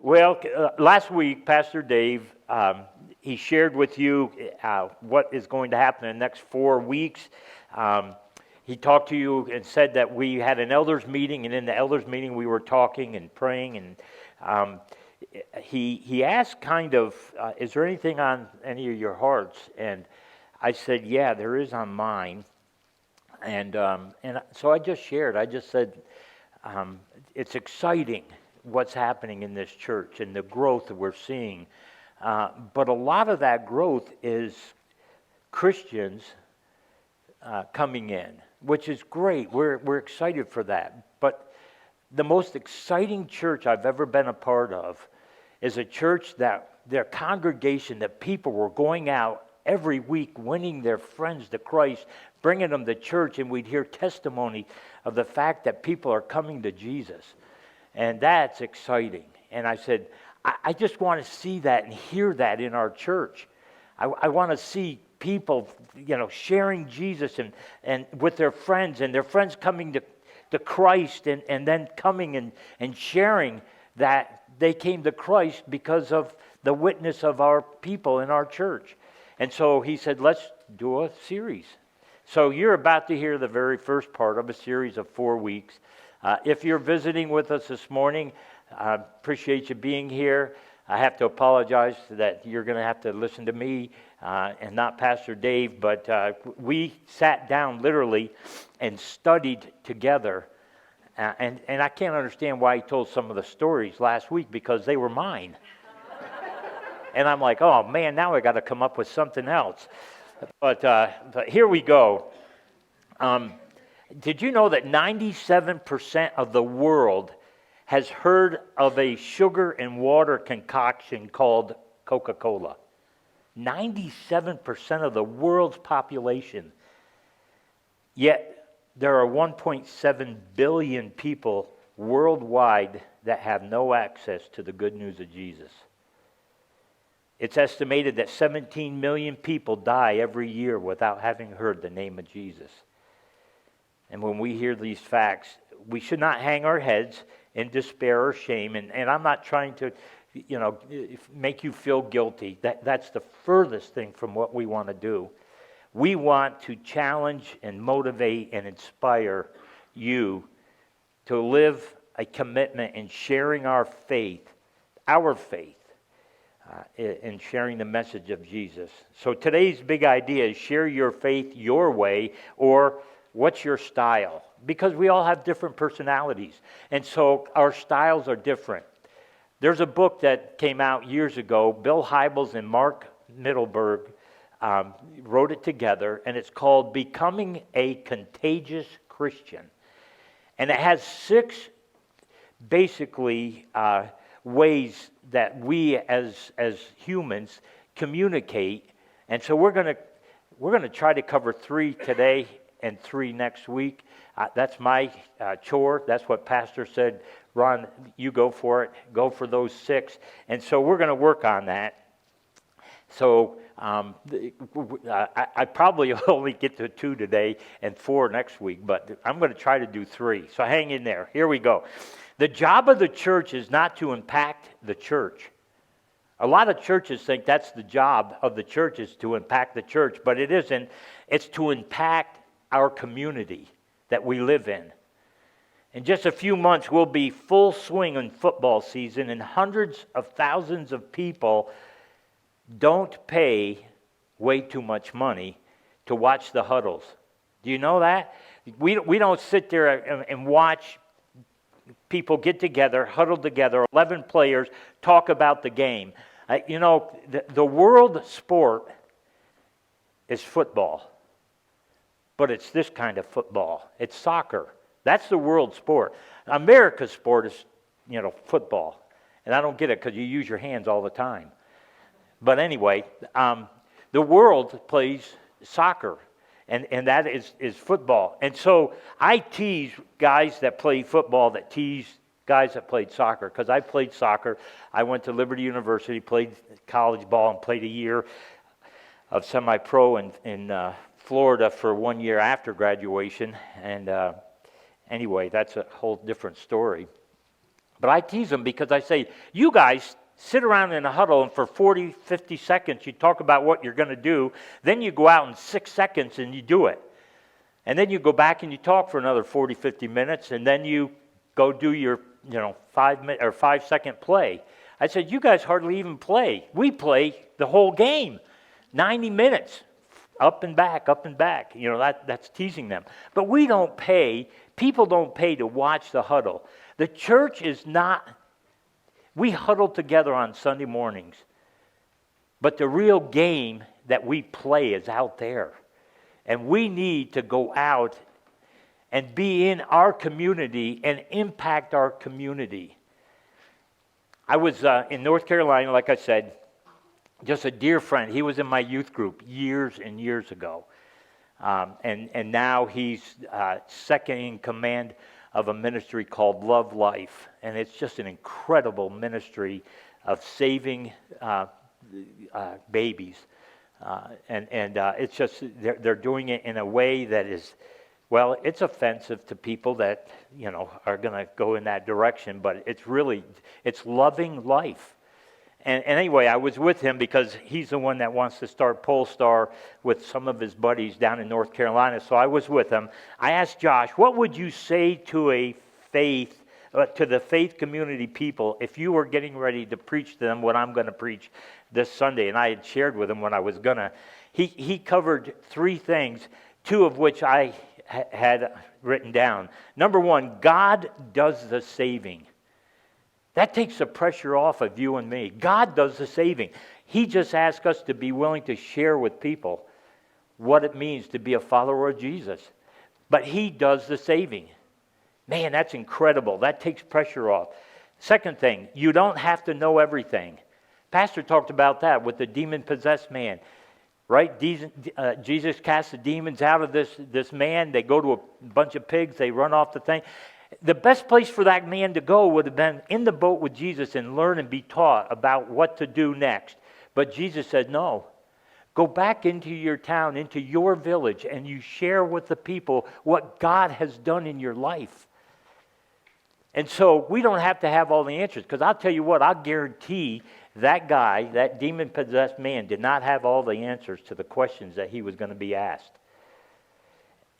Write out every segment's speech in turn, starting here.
Well, last week, Pastor Dave, he shared with you what is going to happen in the next 4 weeks. He talked to you and said that we had an elders meeting, and in the elders meeting we were talking and praying, and he asked kind of, is there anything on any of your hearts? And I said, yeah, there is on mine. And so I just shared. I just said, it's exciting what's happening in this church and the growth that we're seeing. But a lot of that growth is Christians coming in, which is great. We're excited for that. But the most exciting church I've ever been a part of is a church that their congregation, that people were going out every week winning their friends to Christ, bringing them to church, and we'd hear testimony of the fact that people are coming to Jesus. And that's exciting. And I said, I just want to see that and hear that in our church. I want to see people, sharing Jesus and with their friends, and their friends coming to Christ, and then coming and sharing that they came to Christ because of the witness of our people in our church. And so he said, let's do a series. So you're about to hear the very first part of a series of 4 weeks. If you're visiting with us this morning, I appreciate you being here. I have to apologize that you're going to have to listen to me and not Pastor Dave, but we sat down literally and studied together. And I can't understand why he told some of the stories last week, because they were mine. And I'm like, oh man, now I got to come up with something else. But here we go. Did you know that 97% of the world has heard of a sugar and water concoction called Coca-Cola? 97% of the world's population. Yet there are 1.7 billion people worldwide that have no access to the good news of Jesus. It's estimated that 17 million people die every year without having heard the name of Jesus. And when we hear these facts, we should not hang our heads in despair or shame. And I'm not trying to, make you feel guilty. That's the furthest thing from what we want to do. We want to challenge and motivate and inspire you to live a commitment in sharing our faith, in sharing the message of Jesus. So today's big idea is share your faith your way, or what's your style? Because we all have different personalities, and so our styles are different. There's a book that came out years ago. Bill Hybels and Mark Mittelberg wrote it together, and it's called Becoming a Contagious Christian. And it has 6 basically ways that we as humans communicate. And so we're going to try to cover 3 today and 3 next week. That's my chore. That's what Pastor said. Ron, you go for it. Go for those 6. And so we're going to work on that. So I probably only get to 2 today and 4 next week, but I'm going to try to do 3. So hang in there. Here we go. The job of the church is not to impact the church. A lot of churches think that's the job of the church, is to impact the church, but it isn't. It's to impact our community that we live in. In just a few months, we'll be full swing in football season, and hundreds of thousands of people don't pay way too much money to watch the huddles. Do you know that? We don't sit there and watch people get together, huddle together, 11 players, talk about the game. The world sport is football. But it's this kind of football. It's soccer. That's the world sport. America's sport is, football. And I don't get it because you use your hands all the time. But anyway, the world plays soccer. And that is football. And so I tease guys that play football that tease guys that played soccer, because I played soccer. I went to Liberty University, played college ball, and played a year of semi-pro in Florida for 1 year after graduation. And anyway, that's a whole different story. But I tease them because I say, you guys sit around in a huddle and for 40, 50 seconds you talk about what you're going to do. Then you go out in 6 seconds and you do it. And then you go back and you talk for another 40, 50 minutes, and then you go do your 5-minute or 5-second play. I said, you guys hardly even play. We play the whole game, 90 minutes, up and back, up and back. That's teasing them. But we don't pay. People don't pay to watch the huddle. The church is not. We huddle together on Sunday mornings, but the real game that we play is out there. And we need to go out and be in our community and impact our community. I was in North Carolina, like I said, just a dear friend. He was in my youth group years and years ago. And now he's second in command of a ministry called Love Life. And it's just an incredible ministry of saving babies. And it's just, they're doing it in a way that is, well, it's offensive to people that, are going to go in that direction, but it's loving life. And anyway, I was with him because he's the one that wants to start Polestar with some of his buddies down in North Carolina, so I was with him. I asked Josh, what would you say to the faith community people if you were getting ready to preach to them what I'm going to preach this Sunday? And I had shared with him what I was going to. He covered 3 things, 2 of which I had written down. Number 1, God does the saving. That takes the pressure off of you and me. God does the saving. He just asks us to be willing to share with people what it means to be a follower of Jesus. But He does the saving. Man, that's incredible. That takes pressure off. Second thing, you don't have to know everything. Pastor talked about that with the demon-possessed man. Right? Jesus cast the demons out of this man. They go to a bunch of pigs. They run off the thing. The best place for that man to go would have been in the boat with Jesus and learn and be taught about what to do next. But Jesus said, no. Go back into your town, into your village, and you share with the people what God has done in your life. And so we don't have to have all the answers, because I'll tell you what, I'll guarantee that guy, that demon-possessed man, did not have all the answers to the questions that he was going to be asked.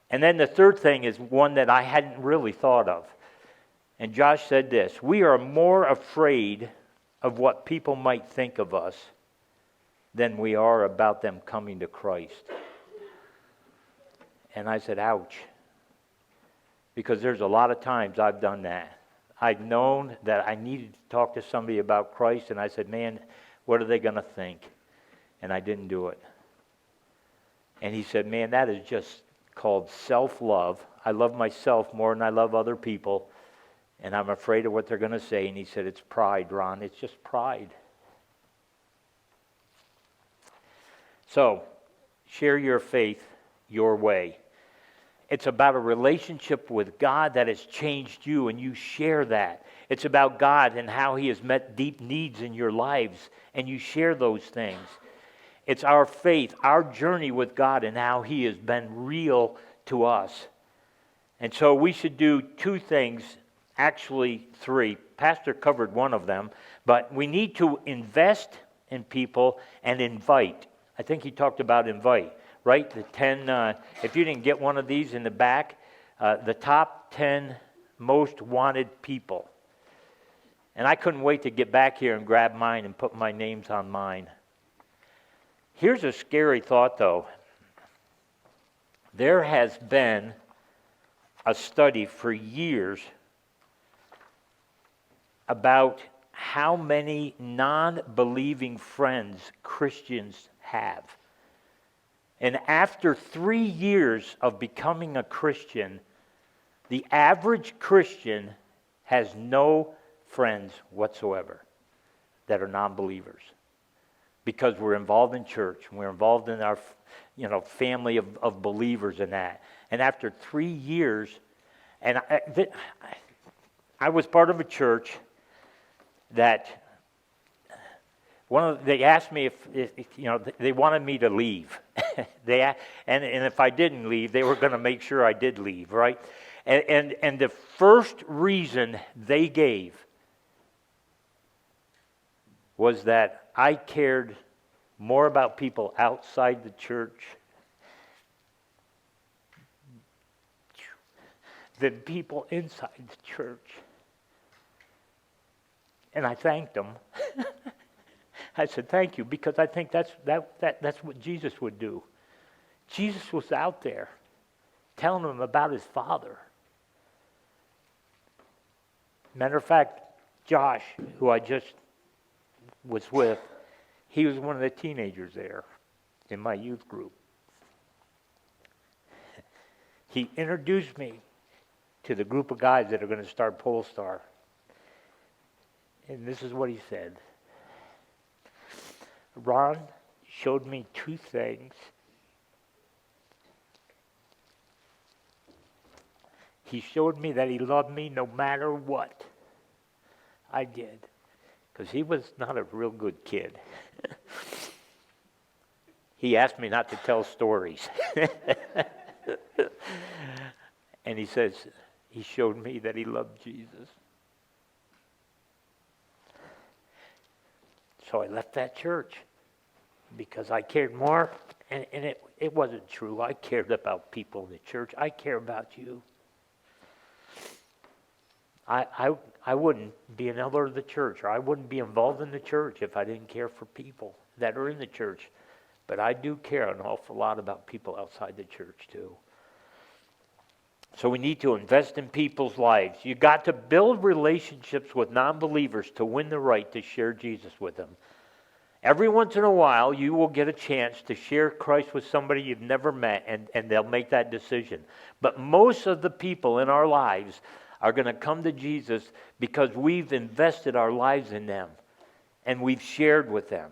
And then the third thing is one that I hadn't really thought of. And Josh said this, we are more afraid of what people might think of us than we are about them coming to Christ. And I said, ouch. Because there's a lot of times I've done that. I've known that I needed to talk to somebody about Christ, and I said, man, what are they going to think? And I didn't do it. And he said, man, that is just called self-love. I love myself more than I love other people, and I'm afraid of what they're going to say. And he said, it's pride, Ron. It's just pride. So, share your faith your way. It's about a relationship with God that has changed you, and you share that. It's about God and how He has met deep needs in your lives, and you share those things. It's our faith, our journey with God, and how He has been real to us. And so we should do 2 things, actually 3. Pastor covered one of them, but we need to invest in people and invite. I think he talked about invite. Right, the 10, if you didn't get one of these in the back, the top 10 most wanted people. And I couldn't wait to get back here and grab mine and put my names on mine. Here's a scary thought, though. There has been a study for years about how many non-believing friends Christians have. And after 3 years of becoming a Christian, the average Christian has no friends whatsoever that are non-believers. Because we're involved in church, and we're involved in our family of believers in that. And after 3 years, and I was part of a church that they asked me if they wanted me to leave. And if I didn't leave, they were going to make sure I did leave, right? And the first reason they gave was that I cared more about people outside the church than people inside the church. And I thanked them. I said, thank you, because I think that's what Jesus would do. Jesus was out there telling them about his Father. Matter of fact, Josh, who I just was with, he was one of the teenagers there in my youth group. He introduced me to the group of guys that are going to start Polestar. And this is what he said. Ron showed me two things. He showed me that he loved me no matter what I did. Because he was not a real good kid. He asked me not to tell stories. And he says, he showed me that he loved Jesus. So I left that church because I cared more. And it wasn't true. I cared about people in the church. I care about you. I wouldn't be an elder of the church, or I wouldn't be involved in the church if I didn't care for people that are in the church. But I do care an awful lot about people outside the church too. So we need to invest in people's lives. You got to build relationships with non-believers to win the right to share Jesus with them. Every once in a while, you will get a chance to share Christ with somebody you've never met, and they'll make that decision. But most of the people in our lives are going to come to Jesus because we've invested our lives in them, and we've shared with them.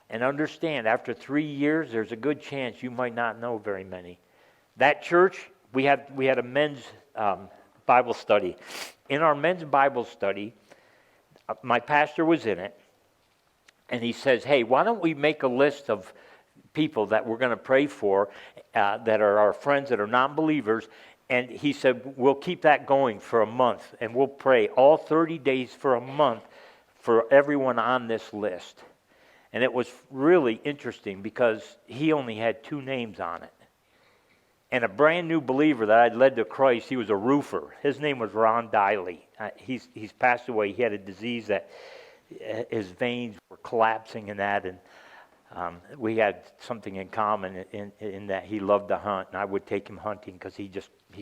And understand, after 3 years, there's a good chance you might not know very many. That church, we had a men's Bible study. In our men's Bible study, my pastor was in it, and he says, hey, why don't we make a list of people that we're going to pray for that are our friends that are non-believers. And he said, we'll keep that going for a month, and we'll pray all 30 days for a month for everyone on this list. And it was really interesting because he only had 2 names on it. And a brand new believer that I'd led to Christ, he was a roofer. His name was Ron Diley. He's passed away. He had a disease that his veins were collapsing and that. And we had something in common in that he loved to hunt. And I would take him hunting because he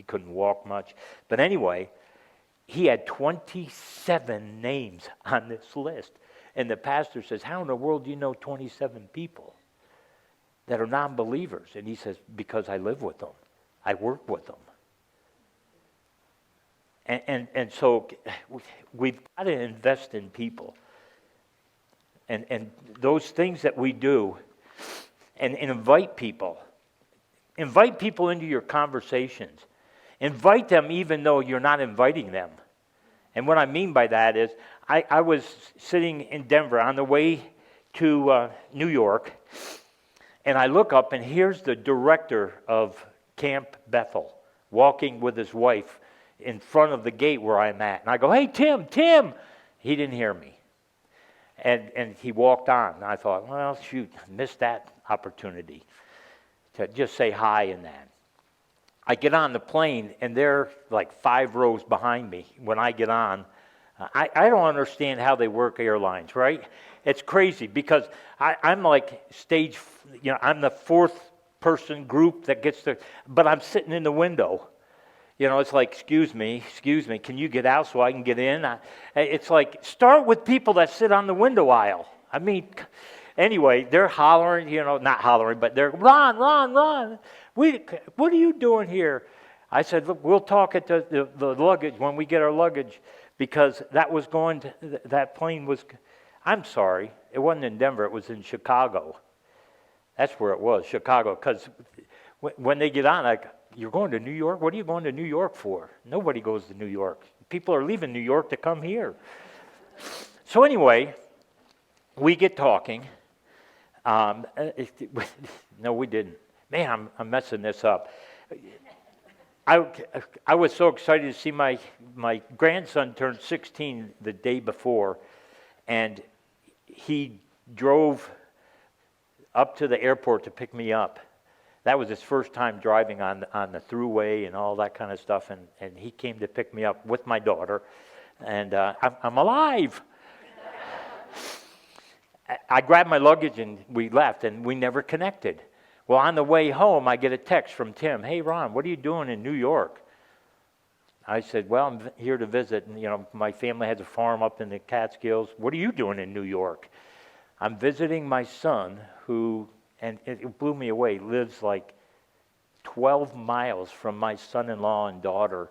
couldn't walk much. But anyway, he had 27 names on this list. And the pastor says, how in the world do you know 27 people that are non-believers? And he says, because I live with them. I work with them. And so we've got to invest in people. And those things that we do, and invite people. Invite people into your conversations. Invite them even though you're not inviting them. And what I mean by that is, I was sitting in Denver on the way to New York, and I look up, and here's the director of Camp Bethel walking with his wife in front of the gate where I'm at. And I go, hey, Tim. He didn't hear me. And he walked on. And I thought, well, shoot, missed that opportunity to just say hi in that. I get on the plane, and they're like 5 rows behind me when I get on. I don't understand how they work airlines, right? It's crazy because I'm like stage, I'm the 4th person group that gets to, but I'm sitting in the window. It's like, excuse me, can you get out so I can get in? It's like, start with people that sit on the window aisle. I mean, anyway, they're hollering, not hollering, but they're, Ron. What are you doing here? I said, look, we'll talk at the luggage when we get our luggage, because that plane was, I'm sorry, it wasn't in Denver, it was in Chicago. That's where it was, Chicago, because when they get on, like, you're going to New York? What are you going to New York for? Nobody goes to New York. People are leaving New York to come here. So anyway, we get talking. No, we didn't. Man, I'm messing this up. I was so excited to see my grandson turn 16 the day before, And he drove up to the airport to pick me up. That was his first time driving on the thruway and all that kind of stuff. And he came to pick me up with my daughter. And I'm alive. I grabbed my luggage and we left, and we never connected. Well, on the way home, I get a text from Tim. Hey, Ron, what are you doing in New York? I said, well, I'm here to visit. And, my family has a farm up in the Catskills. What are you doing in New York? I'm visiting my son who, and it blew me away, lives like 12 miles from my son-in-law and daughter.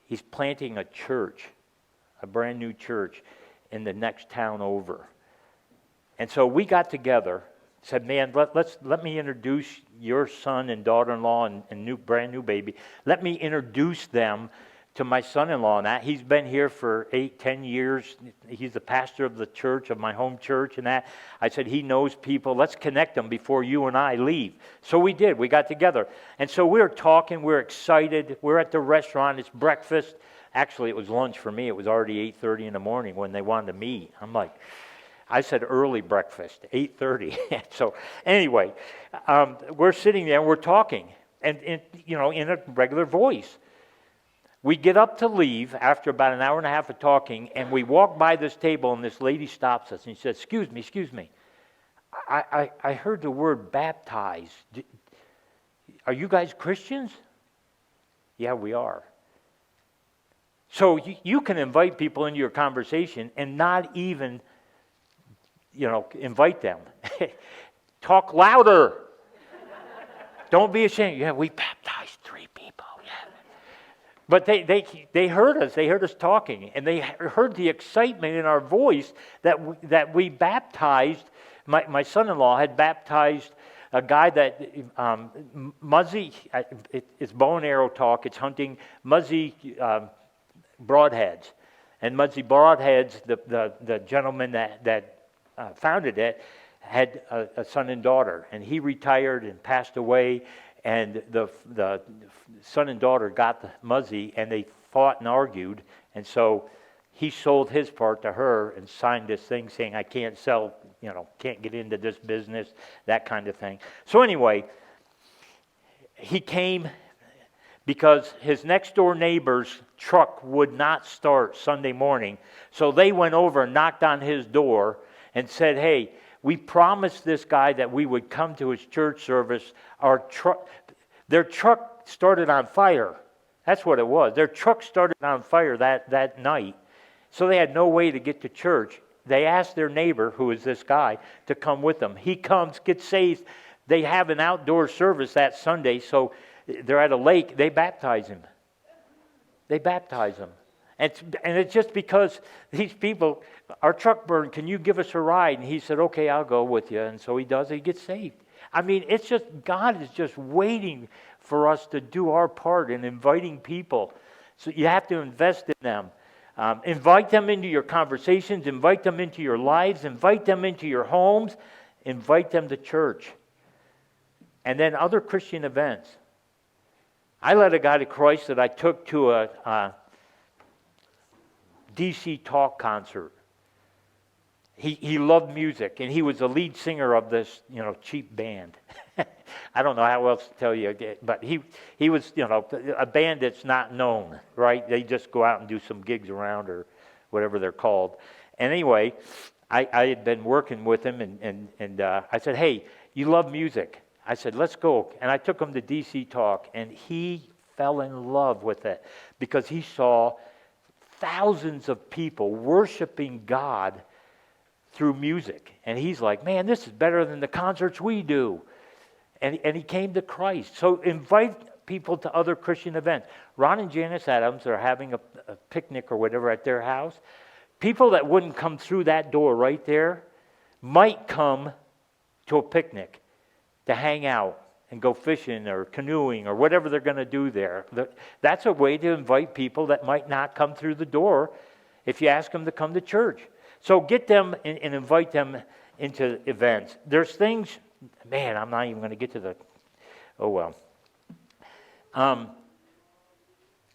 He's planting a church, a brand new church in the next town over. And so we got together, said, man, let me introduce your son and daughter-in-law and brand new baby. Let me introduce them to my son-in-law. And he's been here for 8-10 years. He's the pastor of the church, of my home church and that. I said, he knows people. Let's connect them before you and I leave. So we did. We got together. And so we were talking. We were excited. We're at the restaurant. It's breakfast. Actually, it was lunch for me. It was already 8:30 in the morning when they wanted to meet. I'm like, I said early breakfast, 8:30. So anyway, we're sitting there and we're talking, and in a regular voice. We get up to leave after about an hour and a half of talking, and we walk by this table, and this lady stops us and she says, excuse me. I heard the word baptized. Are you guys Christians? Yeah, we are. So you can invite people into your conversation and not even invite them. Talk louder. Don't be ashamed. Yeah, we baptized 3 people. Yeah. But they heard us. They heard us talking, and they heard the excitement in our voice that we baptized. My son-in-law had baptized a guy that Muzzy. It's bow and arrow talk. It's hunting Muzzy broadheads, and Muzzy broadheads. The gentleman that founded it, had a son and daughter, and he retired and passed away, and the son and daughter got the Muzzy, and they fought and argued, and so he sold his part to her and signed this thing saying, I can't sell, can't get into this business, that kind of thing. So anyway, he came because his next door neighbor's truck would not start Sunday morning, so they went over and knocked on his door and said, hey, we promised this guy that we would come to his church service. Their truck started on fire. That's what it was. Their truck started on fire that night. So they had no way to get to church. They asked their neighbor, who is this guy, to come with them. He comes, gets saved. They have an outdoor service that Sunday, so they're at a lake. They baptize him. And it's just because these people, our truck burned, can you give us a ride? And he said, okay, I'll go with you. And so he does, he gets saved. I mean, it's just, God is just waiting for us to do our part in inviting people. So you have to invest in them. Invite them into your conversations, invite them into your lives, invite them into your homes, invite them to church. And then other Christian events. I led a guy to Christ that I took to a DC Talk concert. He loved music, and he was the lead singer of this, cheap band. I don't know how else to tell you, but he was, a band that's not known, right? They just go out and do some gigs around or whatever they're called. And anyway, I had been working with him, and I said, hey, you love music. I said, let's go. And I took him to DC Talk, and he fell in love with it because he saw thousands of people worshiping God through music. And he's like, man, this is better than the concerts we do. And he came to Christ. So invite people to other Christian events. Ron and Janice Adams are having a picnic or whatever at their house. People that wouldn't come through that door right there might come to a picnic to hang out and go fishing or canoeing or whatever they're going to do there. That's a way to invite people that might not come through the door if you ask them to come to church. So get them and invite them into events. There's things, man, I'm not even going to get to oh well.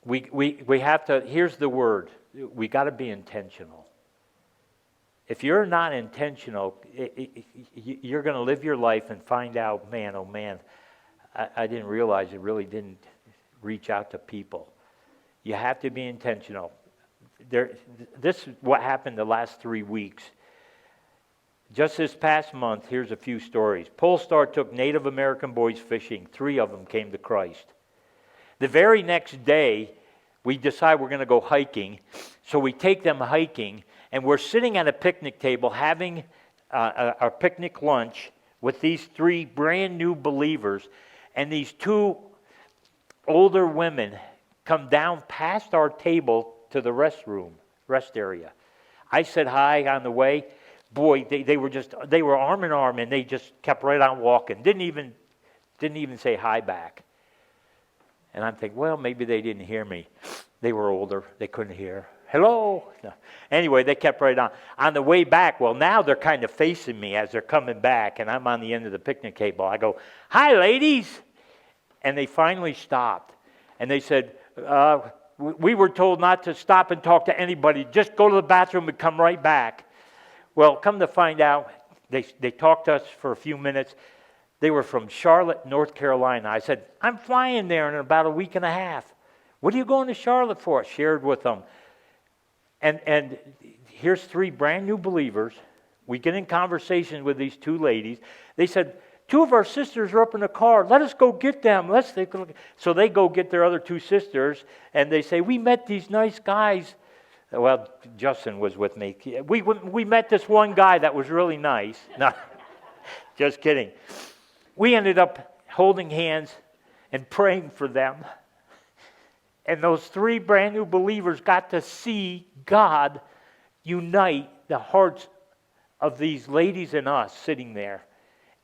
We have to, here's the word, we got to be intentional. If you're not intentional, you're going to live your life and find out, man, oh man, I didn't realize it really didn't reach out to people. You have to be intentional. This is what happened the last 3 weeks. Just this past month, here's a few stories. Polestar took Native American boys fishing. 3 of them came to Christ. The very next day, we decide we're going to go hiking. So we take them hiking, and we're sitting at a picnic table having our picnic lunch with these 3 brand new believers, and these 2 older women come down past our table to the rest area. I said hi on the way. Boy, they were arm in arm, and they just kept right on walking. Didn't even say hi back. And I'm thinking, well, maybe they didn't hear me. They were older. They couldn't hear. Hello? No. Anyway, they kept right on. On the way back, well, now they're kind of facing me as they're coming back, and I'm on the end of the picnic table. I go, hi, ladies. And they finally stopped. And they said, we were told not to stop and talk to anybody. Just go to the bathroom and come right back. Well, come to find out, they talked to us for a few minutes. They were from Charlotte, North Carolina. I said, I'm flying there in about a week and a half. What are you going to Charlotte for? I shared with them. And here's 3 brand new believers. We get in conversation with these 2 ladies. They said, 2 of our sisters are up in the car. Let us go get them. So they go get their other 2 sisters, and they say, we met these nice guys. Well, Justin was with me. We met this one guy that was really nice. No, just kidding. We ended up holding hands and praying for them. And those 3 brand new believers got to see God unite the hearts of these ladies and us sitting there.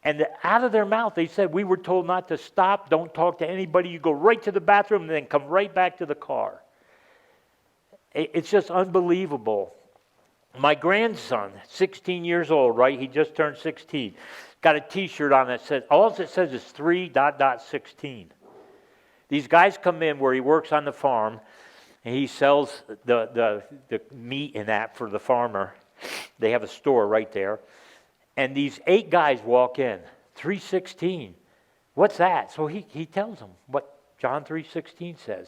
And out of their mouth, they said, we were told not to stop, don't talk to anybody. You go right to the bathroom and then come right back to the car. It's just unbelievable. My grandson, 16 years old, right? He just turned 16. Got a T-shirt on that says, all it says is 3.16. These guys come in where he works on the farm, and he sells the meat and that for the farmer. They have a store right there. And these 8 guys walk in, 3:16. What's that? So he tells them what John 3:16 says.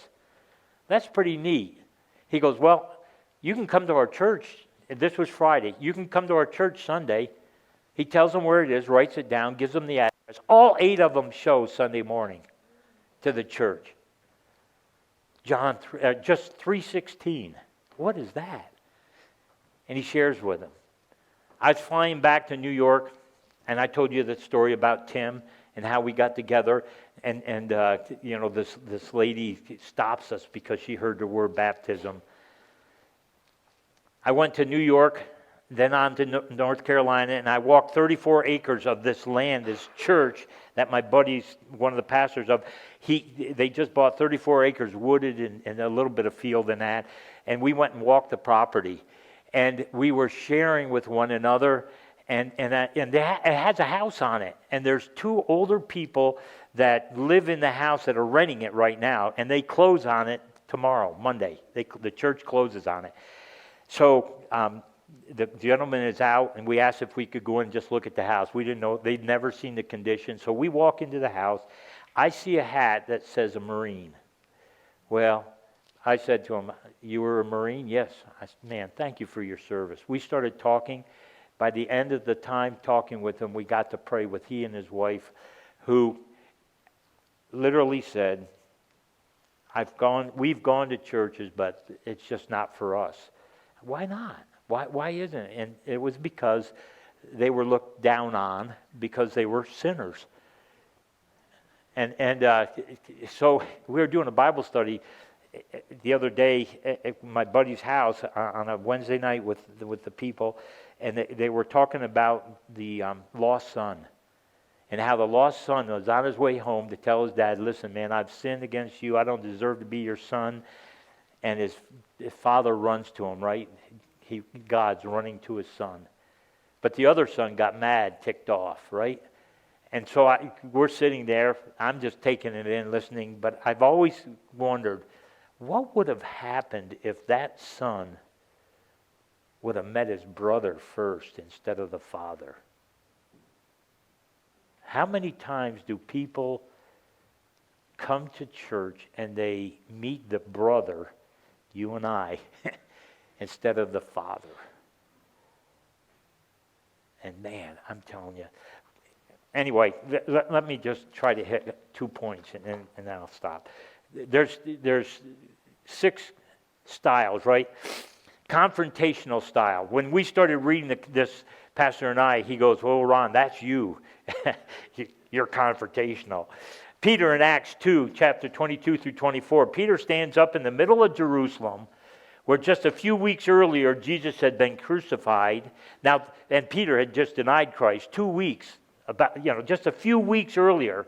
That's pretty neat. He goes, well, you can come to our church. This was Friday. You can come to our church Sunday. He tells them where it is, writes it down, gives them the address. All 8 of them show Sunday morning to the church. John, just 3:16. What is that? And he shares with them. I was flying back to New York, and I told you the story about Tim and how we got together. And this lady stops us because she heard the word baptism. I went to New York, then on to North Carolina, and I walked 34 acres of this land, this church that my buddy's one of the pastors of. They just bought 34 acres wooded and a little bit of field and that, and we went and walked the property. And we were sharing with one another, and it has a house on it. And there's 2 older people that live in the house that are renting it right now, and they close on it tomorrow, Monday. The church closes on it. So the gentleman is out, and we asked if we could go in and just look at the house. We didn't know. They'd never seen the condition. So we walk into the house. I see a hat that says a Marine. Well, I said to him, you were a Marine? Yes. I said, man, thank you for your service. We started talking. By the end of the time talking with him, we got to pray with he and his wife, who literally said, we've gone to churches, but it's just not for us. Why not? Why isn't it? And it was because they were looked down on because they were sinners. And so we were doing a Bible study the other day at my buddy's house on a Wednesday night with the people, and they were talking about the lost son, and how the lost son was on his way home to tell his dad, listen, man, I've sinned against you. I don't deserve to be your son. And his father runs to him, right? God's running to his son. But the other son got mad, ticked off, right? And so we're sitting there. I'm just taking it in, listening. But I've always wondered, what would have happened if that son would have met his brother first instead of the father. How many times do people come to church and they meet the brother, you and I, instead of the father? And man, I'm telling you. Anyway, let me just try to hit 2 points and then I'll stop. There's 6 styles, right? Confrontational style. When we started reading this, Pastor and I, he goes, "Well, Ron, that's you. You're confrontational." Peter in Acts 2, chapter 22 through 24, Peter stands up in the middle of Jerusalem where just a few weeks earlier Jesus had been crucified. Now, and Peter had just denied Christ 2 weeks, just a few weeks earlier.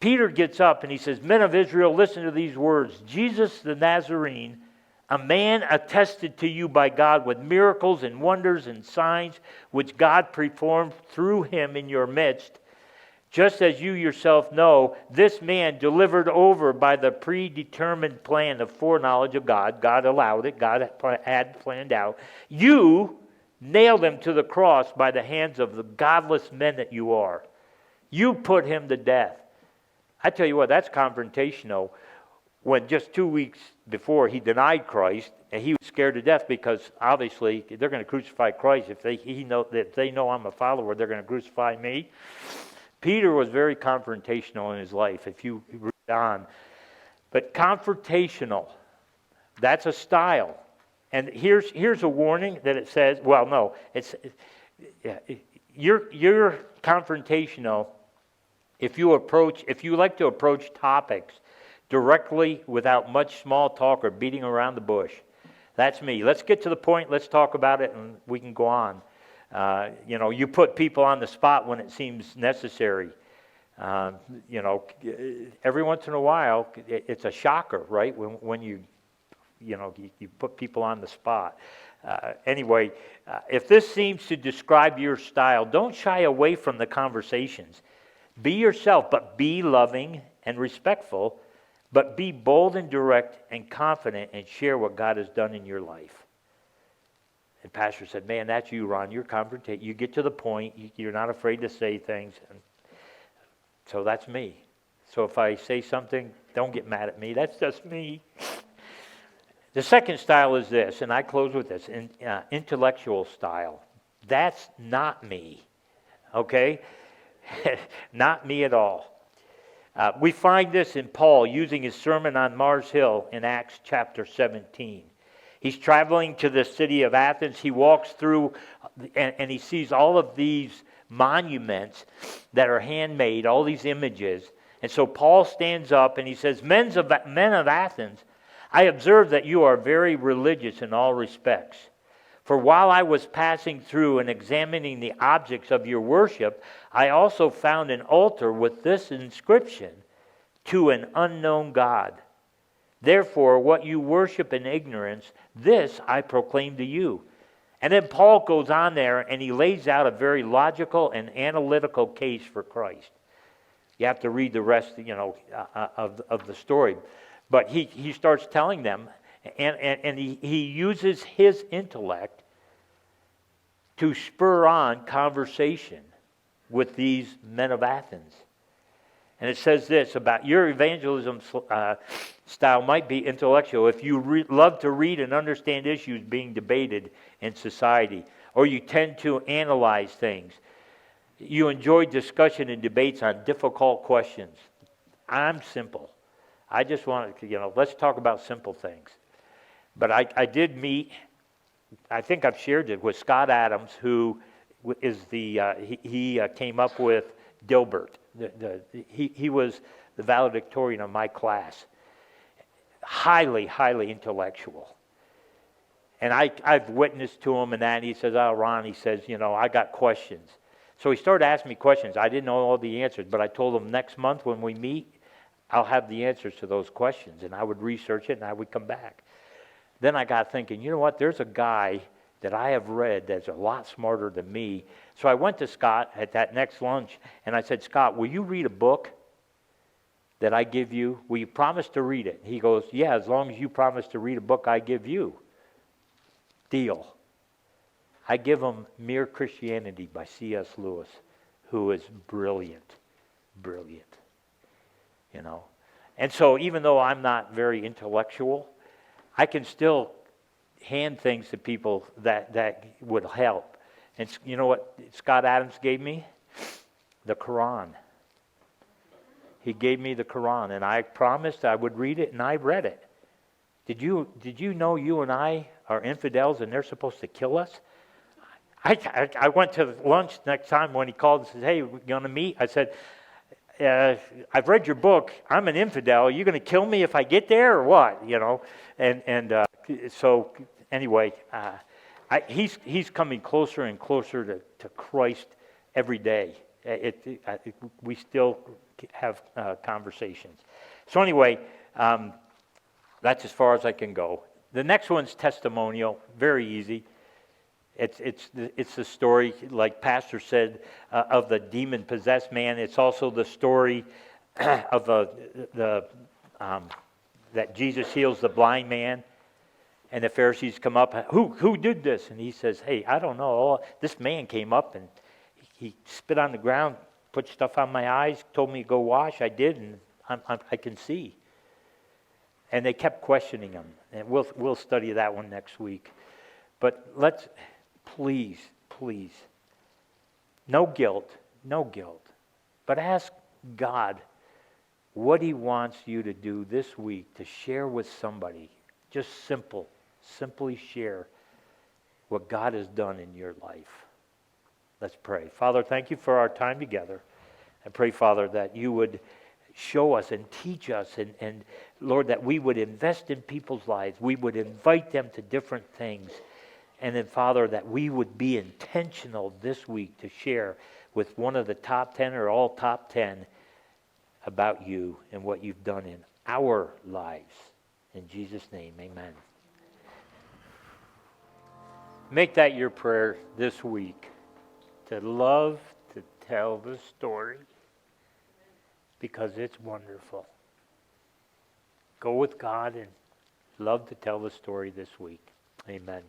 Peter gets up and he says, "Men of Israel, listen to these words. Jesus the Nazarene, a man attested to you by God with miracles and wonders and signs which God performed through him in your midst, just as you yourself know, this man delivered over by the predetermined plan of foreknowledge of God." God allowed it. God had planned out. "You nailed him to the cross by the hands of the godless men that you are. You put him to death." I tell you what, that's confrontational. When just 2 weeks before he denied Christ, and he was scared to death because obviously they're going to crucify Christ. If they know I'm a follower, they're going to crucify me. Peter was very confrontational in his life, if you read on. But confrontational, that's a style. And here's a warning that it says, well, no, you're confrontational if you like to approach topics directly without much small talk or beating around the bush. That's me. Let's get to the point, let's talk about it, and we can go on. You put people on the spot when it seems necessary. Every once in a while, it's a shocker, right? When you put people on the spot. Anyway, if this seems to describe your style, don't shy away from the conversations. Be yourself, but be loving and respectful, but be bold and direct and confident and share what God has done in your life. And Pastor said, "Man, that's you, Ron. You're confrontational. You get to the point. You're not afraid to say things." And so that's me. So if I say something, don't get mad at me. That's just me. The second style is this, and I close with this, intellectual style. That's not me, okay? Not me at all. We find this in Paul using his sermon on Mars Hill in Acts chapter 17. He's traveling to the city of Athens. He walks through and he sees all of these monuments that are handmade, all these images. And so Paul stands up and he says, Men of Athens, I observe that you are very religious in all respects. For while I was passing through and examining the objects of your worship, I also found an altar with this inscription, To an unknown God. Therefore, what you worship in ignorance, this I proclaim to you. And then Paul goes on there and he lays out a very logical and analytical case for Christ. You have to read the rest, of the story. But he starts telling them, and he uses his intellect to spur on conversation with these men of Athens. And it says this about your evangelism style might be intellectual if you love to read and understand issues being debated in society, or you tend to analyze things. You enjoy discussion and debates on difficult questions. I'm simple. I just want to, let's talk about simple things. But I did meet, I think I've shared it with Scott Adams, who is he came up with Dilbert. He was the valedictorian of my class. Highly, highly intellectual. And I've witnessed to him and that, and he says, "Oh, Ron," he says, "I got questions." So he started asking me questions. I didn't know all the answers, but I told him next month when we meet, I'll have the answers to those questions. And I would research it and I would come back. Then I got thinking, you know what, there's a guy that I have read that's a lot smarter than me. So I went to Scott at that next lunch and I said, "Scott, will you read a book that I give you? Will you promise to read it?" He goes, "Yeah, as long as you promise to read a book I give you." Deal. I give them Mere Christianity by C.S. Lewis, who is brilliant, brilliant, you know. And so even though I'm not very intellectual, I can still hand things to people that would help. And you know what Scott Adams gave me? The Quran. He gave me the Quran, and I promised I would read it, and I read it. Did you know you and I are infidels and they're supposed to kill us? I went to lunch next time when he called and said, hey, we're going to meet. I said, I've read your book. I'm an infidel. Are you going to kill me if I get there or what? You know, so anyway, he's coming closer and closer to Christ every day. We still have conversations. So anyway, that's as far as I can go. The next one's testimonial. Very easy. It's the story, like Pastor said, of the demon-possessed man. It's also the story of that Jesus heals the blind man, and the Pharisees come up. Who did this? And he says, hey, I don't know. This man came up and he spit on the ground, put stuff on my eyes, told me to go wash. I did, and I can see. And they kept questioning him, and we'll study that one next week. But let's. Please, no guilt, but ask God what He wants you to do this week to share with somebody. Just simply share what God has done in your life. Let's pray. Father, thank you for our time together. I pray, Father, that you would show us and teach us, and Lord, that we would invest in people's lives. We would invite them to different things. And then, Father, that we would be intentional this week to share with one of the top 10 or all top 10 about you and what you've done in our lives. In Jesus' name, amen. Make that your prayer this week, to love to tell the story, because it's wonderful. Go with God and love to tell the story this week. Amen.